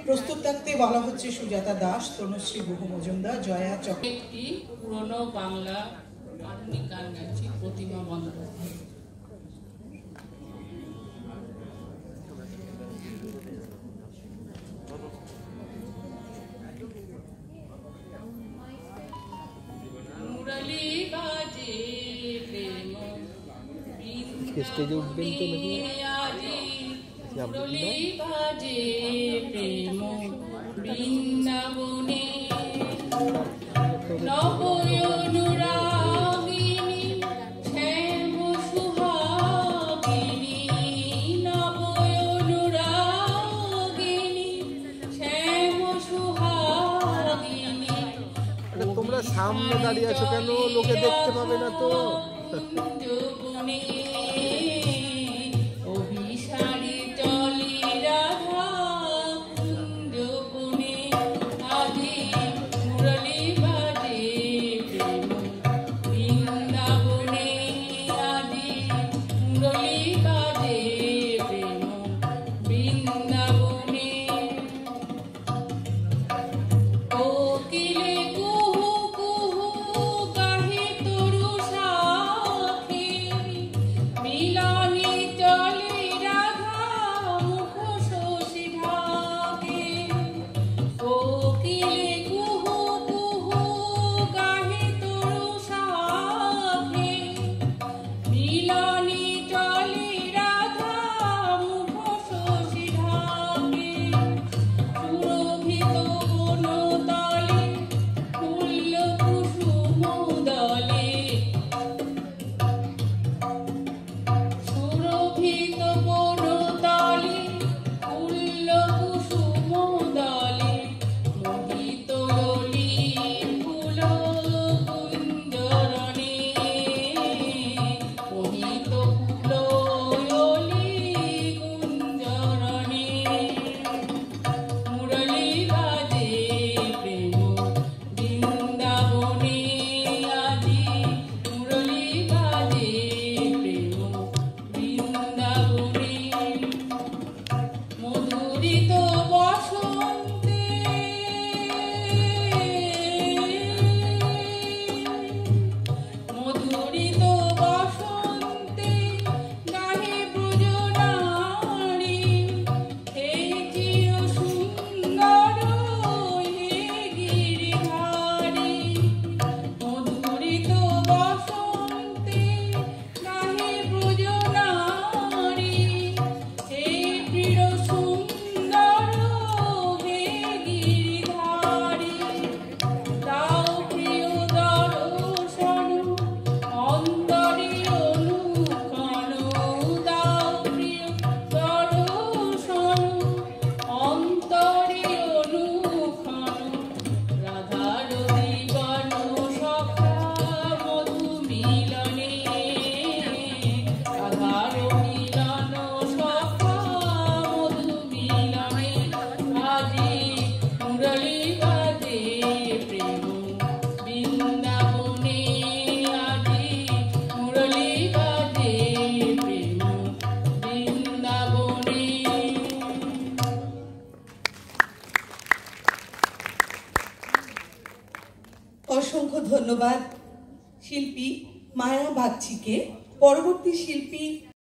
প্রস্তুত থাকতে বলা হচ্ছে সুজাতা দাস, তনুশ্রী বহু মজুমদার, জয়া চক। একটি পুরনো বাংলা আধুনিক গান গাইছি, প্রতিমা বন্দ্যোপাধ্যায়। মুরলী বাজে প্রেম স্টেজে উঠবেন তো নাকি? মুরলী বাজে প্রেম বৃন্দাবনে নবয়নুরাগিনী শ্যাম সুহাগিনী, নবয়নুরাগিনী শ্যাম সুহাগিনী। তোমরা সামনে দাঁড়িয়ে আছো কেন? লোকে দেখতে পাবে না তো। অভিসারী চলি রাধা কুঞ্জ বনে, আজি মুরলী বাজে প্রেম বৃন্দাবনে, আজি মুরলী বাজে প্রেম বৃন্দাবনে। কোকিলে কুহু কুহু গাহে তরু সাথে, মিলনে চলে রাধা মুখ শশী ঢাকে। কোকিলে কুহু কুহু গাহে তরু সাথে, মিলনে চলে রাধা মুখ শশী ঢাকে। সুরভিত বনতলে ফুল্ল কুসুম দলে, সুরভিত বনতলে ফুল্ল কুসুম দলে, মোহিত ললি ফুল কুঞ্জরণে, মোহিত ফুল ললি কুঞ্জরণে। মুরলী বাজে প্রেম বৃন্দাবনে, আজি মুরলী বাজে প্রেম বৃন্দাবনে। মধুরিত বসন্তে মধুরিত বসন্তে গাহে ব্রজনারী, হে চির সুন্দর হে গিরিধারী। মধুরিত বসন্তে গাহে ব্রজনারী, হে প্রিয় সুন্দর হে গিরিধারী। দাও প্রিয় দর্শন অন্তরে অনুক্ষণ, দাও প্রিয় দর্শন অন্তরে অনুক্ষণ। রাধার জীবন সখা মধু মিলনে, রাধার মিলন সখা মধু মিলনে, আজি মুরলী বাজে প্রেম বৃন্দাবনে, আজি মুরলী বাজে প্রেম বৃন্দাবনে। অসংখ্য ধন্যবাদ শিল্পী মায়া বাগচিকে। পরবর্তী শিল্পী